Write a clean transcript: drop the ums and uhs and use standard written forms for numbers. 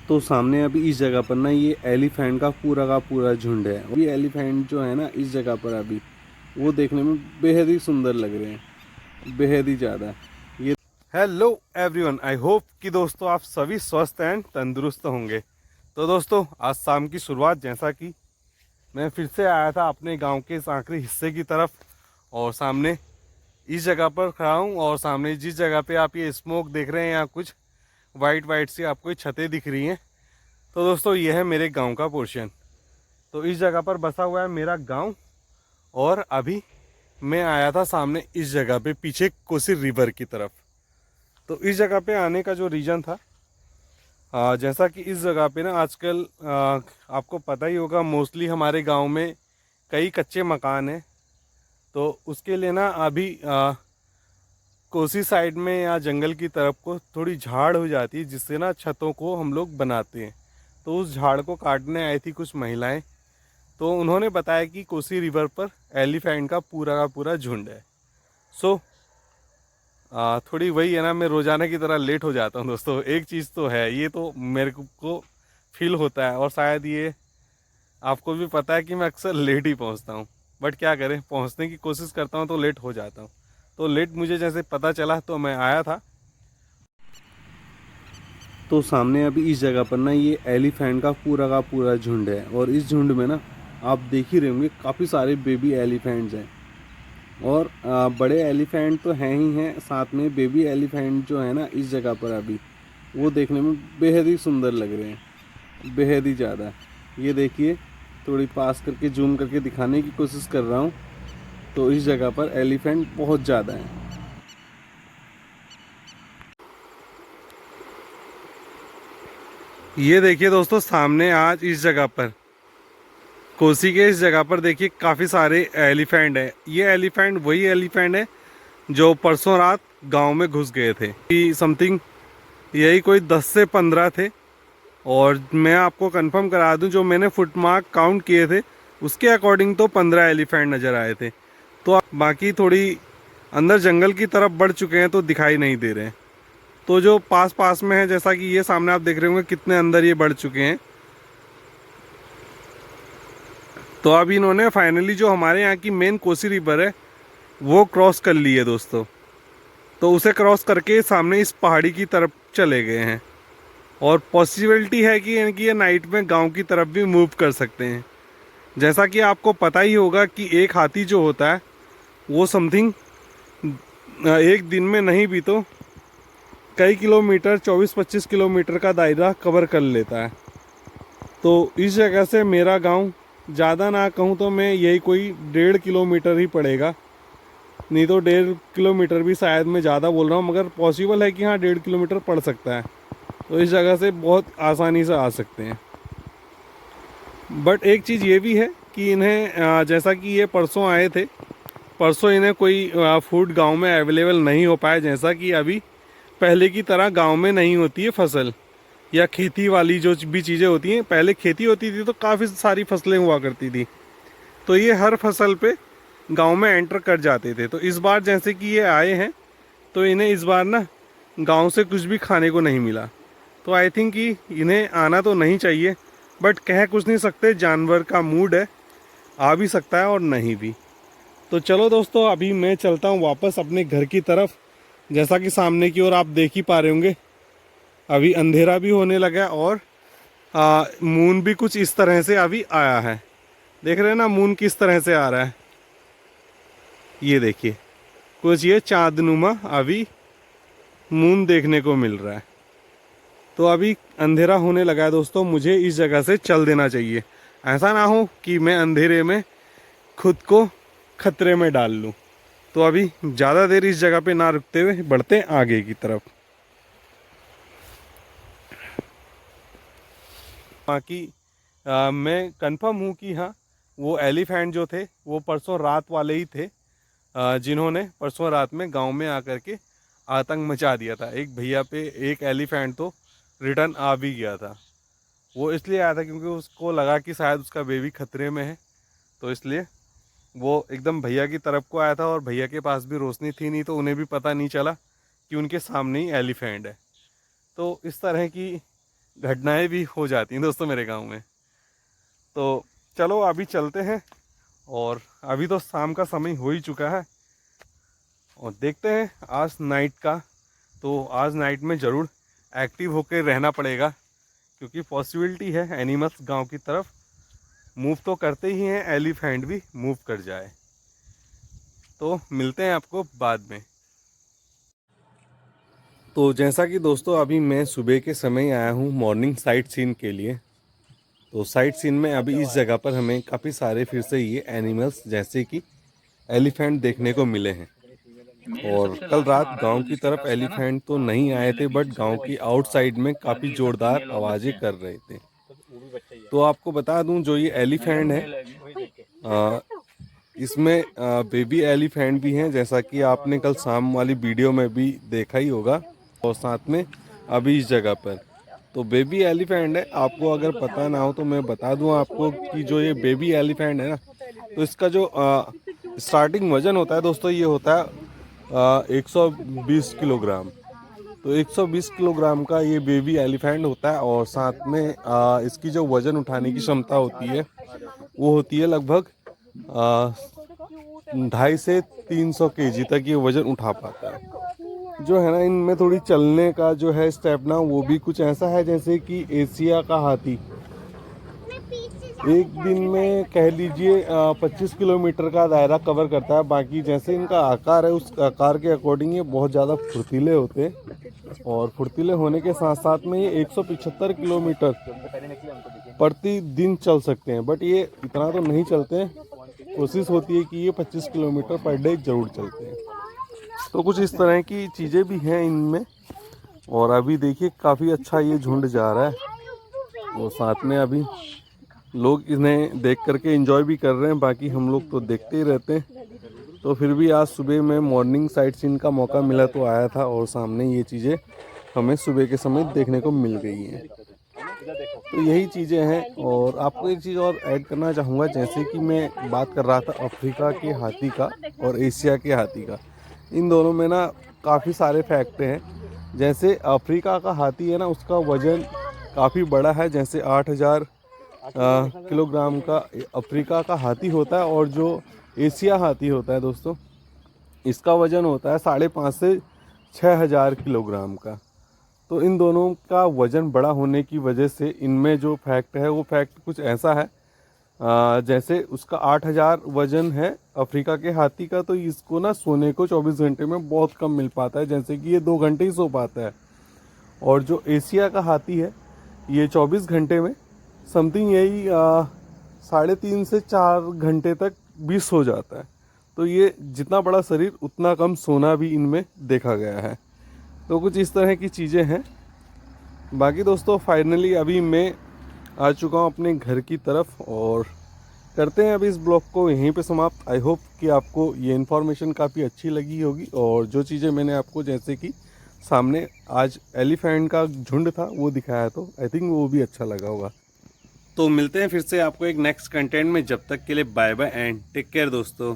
तो सामने अभी इस जगह पर ना ये एलिफेंट का पूरा झुंड है। ये एलिफेंट जो है ना इस जगह पर अभी वो देखने में बेहद ही सुंदर लग रहे हैं, बेहद ही ज़्यादा। ये हेलो एवरीवन, आई होप कि दोस्तों आप सभी स्वस्थ एंड तंदुरुस्त होंगे। तो दोस्तों आज शाम की शुरुआत, जैसा कि मैं फिर से आया था अपने गांव के इस आखिरी हिस्से की तरफ, और सामने इस जगह पर खड़ा हूँ। और सामने जिस जगह पे आप ये स्मोक देख रहे हैं, यहाँ कुछ वाइट वाइट सी आपको ये छतें दिख रही हैं, तो दोस्तों ये है मेरे गांव का पोर्शन। तो इस जगह पर बसा हुआ है मेरा गांव। और अभी मैं आया था सामने इस जगह पे पीछे कोसी रिवर की तरफ। तो इस जगह पे आने का जो रीज़न था, जैसा कि इस जगह पे ना आजकल आपको पता ही होगा, मोस्टली हमारे गांव में कई कच्चे मकान हैं। तो उसके लिए ना अभी कोसी साइड में या जंगल की तरफ को थोड़ी झाड़ हो जाती है, जिससे ना छतों को हम लोग बनाते हैं। तो उस झाड़ को काटने आई थी कुछ महिलाएं। तो उन्होंने बताया कि कोसी रिवर पर एलिफेंट का पूरा झुंड है। सो थोड़ी वही है ना, मैं रोज़ाना की तरह लेट हो जाता हूँ दोस्तों। एक चीज़ तो है, ये तो मेरे को फील होता है, और शायद ये आपको भी पता है कि मैं अक्सर लेट ही पहुँचता हूँ। बट क्या करें, पहुँचने की कोशिश करता हूँ तो लेट हो जाता हूँ। तो लेट मुझे जैसे पता चला तो मैं आया था। तो सामने अभी इस जगह पर ना ये एलिफेंट का पूरा झुंड है। और इस झुंड में ना आप देख ही रहे होंगे काफ़ी सारे बेबी एलिफेंट्स हैं। और बड़े एलिफेंट तो हैं ही हैं, साथ में बेबी एलिफेंट जो है ना इस जगह पर अभी वो देखने में बेहद ही सुंदर लग रहे हैं, बेहद ही ज़्यादा। ये देखिए, थोड़ी पास करके जूम करके दिखाने की कोशिश कर रहा हूँ। तो इस जगह पर एलिफेंट बहुत ज़्यादा हैं। ये देखिए दोस्तों, सामने आज इस जगह पर कोसी के इस जगह पर देखिए काफ़ी सारे एलिफेंट हैं। ये एलिफेंट वही एलिफेंट है जो परसों रात गांव में घुस गए थे। समथिंग यही कोई 10 से 15 थे। और मैं आपको कंफर्म करा दूं, जो मैंने फुटमार्क काउंट किए थे उसके अकॉर्डिंग तो 15 एलिफेंट नज़र आए थे। तो बाकी थोड़ी अंदर जंगल की तरफ बढ़ चुके हैं तो दिखाई नहीं दे रहे हैं। तो जो पास पास में है, जैसा कि ये सामने आप देख रहे होंगे कितने अंदर ये बढ़ चुके हैं। तो अब इन्होंने फाइनली जो हमारे यहाँ की मेन कोसी रिवर है वो क्रॉस कर ली है दोस्तों। तो उसे क्रॉस करके सामने इस पहाड़ी की तरफ चले गए हैं। और पॉसिबिलिटी है कि इनकी ये नाइट में गांव की तरफ भी मूव कर सकते हैं। जैसा कि आपको पता ही होगा कि एक हाथी जो होता है वो समथिंग एक दिन में नहीं भी तो कई किलोमीटर, 24-25 किलोमीटर का दायरा कवर कर लेता है। तो इस जगह से मेरा गांव ज़्यादा ना कहूँ तो मैं यही कोई 1.5 किलोमीटर ही पड़ेगा। नहीं तो 1.5 किलोमीटर भी शायद मैं ज़्यादा बोल रहा हूँ, मगर पॉसिबल है कि हाँ 1.5 किलोमीटर पड़ सकता है। तो इस जगह से बहुत आसानी से आ सकते हैं। बट एक चीज़ ये भी है कि इन्हें जैसा कि ये परसों आए थे, परसों इन्हें कोई फूड गांव में अवेलेबल नहीं हो पाया। जैसा कि अभी पहले की तरह गांव में नहीं होती है फसल या खेती वाली जो भी चीज़ें होती हैं। पहले खेती होती थी तो काफ़ी सारी फसलें हुआ करती थी, तो ये हर फसल पे गांव में एंटर कर जाते थे। तो इस बार जैसे कि ये आए हैं तो इन्हें इस बार ना गांव से कुछ भी खाने को नहीं मिला। तो आई थिंक कि इन्हें आना तो नहीं चाहिए, बट कह कुछ नहीं सकते, जानवर का मूड है, आ भी सकता है और नहीं भी। तो चलो दोस्तों, अभी मैं चलता हूँ वापस अपने घर की तरफ। जैसा कि सामने की ओर आप देख ही पा रहे होंगे अभी अंधेरा भी होने लगा और मून भी कुछ इस तरह से अभी आया है। देख रहे हैं ना मून किस तरह से आ रहा है। ये देखिए, कुछ ये चाँदनुमा अभी मून देखने को मिल रहा है। तो अभी अंधेरा होने लगा है दोस्तों, मुझे इस जगह से चल देना चाहिए। ऐसा ना हो कि मैं अंधेरे में खुद को खतरे में डाल लूँ। तो अभी ज़्यादा देर इस जगह पे ना रुकते हुए बढ़ते हैं आगे की तरफ। बाकी मैं कंफर्म हूँ कि हाँ वो एलिफेंट जो थे वो परसों रात वाले ही थे, जिन्होंने परसों रात में गांव में आकर के आतंक मचा दिया था। एक भैया पे एक एलिफेंट तो रिटर्न आ भी गया था। वो इसलिए आया था क्योंकि उसको लगा कि शायद उसका बेबी खतरे में है, तो इसलिए वो एकदम भैया की तरफ को आया था। और भैया के पास भी रोशनी थी नहीं, तो उन्हें भी पता नहीं चला कि उनके सामने ही एलिफेंट है। तो इस तरह की घटनाएं भी हो जाती हैं दोस्तों मेरे गांव में। तो चलो अभी चलते हैं, और अभी तो शाम का समय हो ही चुका है, और देखते हैं आज नाइट का। तो आज नाइट में ज़रूर एक्टिव होकर रहना पड़ेगा, क्योंकि पॉसिबिलिटी है एनिमल्स गांव की तरफ मूव तो करते ही हैं, एलिफेंट भी मूव कर जाए। तो मिलते हैं आपको बाद में। तो जैसा कि दोस्तों अभी मैं सुबह के समय आया हूँ मॉर्निंग साइट सीन के लिए। तो साइट सीन में अभी इस जगह पर हमें काफ़ी सारे फिर से ये एनिमल्स जैसे कि एलिफेंट देखने को मिले हैं। और कल रात गांव की तरफ एलिफेंट तो नहीं आए थे, बट गांव की आउटसाइड में काफ़ी ज़ोरदार आवाज़ें कर रहे थे। तो आपको बता दूं, जो ये एलिफेंट है इसमें बेबी एलिफेंट भी हैं, जैसा कि आपने कल शाम वाली वीडियो में भी देखा ही होगा। और साथ में अभी इस जगह पर तो बेबी एलिफेंट है। आपको अगर पता ना हो तो मैं बता दूं आपको कि जो ये बेबी एलिफेंट है ना, तो इसका जो स्टार्टिंग वज़न होता है दोस्तों, ये होता है 120 किलोग्राम। तो 120 किलोग्राम का ये बेबी एलिफेंट होता है। और साथ में इसकी जो वज़न उठाने की क्षमता होती है वो होती है लगभग 250 से 300 केजी तक ये वज़न उठा पाता है। जो है ना, इनमें थोड़ी चलने का जो है स्टेप ना, वो भी कुछ ऐसा है जैसे कि एशिया का हाथी एक दिन में कह लीजिए 25 किलोमीटर का दायरा कवर करता है। बाकी जैसे इनका आकार है, उस आकार के अकॉर्डिंग ये बहुत ज़्यादा फुर्तीले होते हैं। और फुर्तीले होने के साथ साथ में ये 175 किलोमीटर प्रतिदिन चल सकते हैं, बट ये इतना तो नहीं चलते हैं। कोशिश होती है कि ये 25 किलोमीटर पर डे जरूर चलते हैं। तो कुछ इस तरह की चीज़ें भी हैं इनमें। और अभी देखिए काफ़ी अच्छा ये झुंड जा रहा है, और साथ में अभी लोग इन्हें देख करके एंजॉय भी कर रहे हैं। बाकी हम लोग तो देखते ही रहते हैं। तो फिर भी आज सुबह में मॉर्निंग साइट सीन का मौका मिला तो आया था, और सामने ये चीज़ें हमें सुबह के समय देखने को मिल गई हैं। तो यही चीज़ें हैं। और आपको एक चीज़ और ऐड करना चाहूँगा, जैसे कि मैं बात कर रहा था अफ्रीका के हाथी का और एशिया के हाथी का। इन दोनों में ना काफ़ी सारे फैक्ट हैं। जैसे अफ्रीका का हाथी है ना, उसका वज़न काफ़ी बड़ा है। जैसे 8000 किलोग्राम का अफ्रीका का हाथी होता है, और जो एशिया हाथी होता है दोस्तों, इसका वज़न होता है 5.5 से 6000 किलोग्राम का। तो इन दोनों का वज़न बड़ा होने की वजह से इनमें जो फैक्ट है वो फैक्ट कुछ ऐसा है। जैसे उसका 8000 वज़न है अफ्रीका के हाथी का, तो इसको ना सोने को 24 घंटे में बहुत कम मिल पाता है, जैसे कि ये 2 घंटे ही सो पाता है। और जो एशिया का हाथी है, ये 24 घंटे में समथिंग यही 3.5 से 4 घंटे तक भी सो जाता है। तो ये जितना बड़ा शरीर उतना कम सोना भी इनमें देखा गया है। तो कुछ इस तरह की चीज़ें हैं। बाकी दोस्तों फाइनली अभी मैं आ चुका हूँ अपने घर की तरफ, और करते हैं अभी इस ब्लॉग को यहीं पे समाप्त। आई होप कि आपको ये इन्फॉर्मेशन काफ़ी अच्छी लगी होगी, और जो चीज़ें मैंने आपको जैसे कि सामने आज एलिफेंट का झुंड था वो दिखाया, तो आई थिंक वो भी अच्छा लगा होगा। तो मिलते हैं फिर से आपको एक नेक्स्ट कंटेंट में। जब तक के लिए bye bye and take care दोस्तों।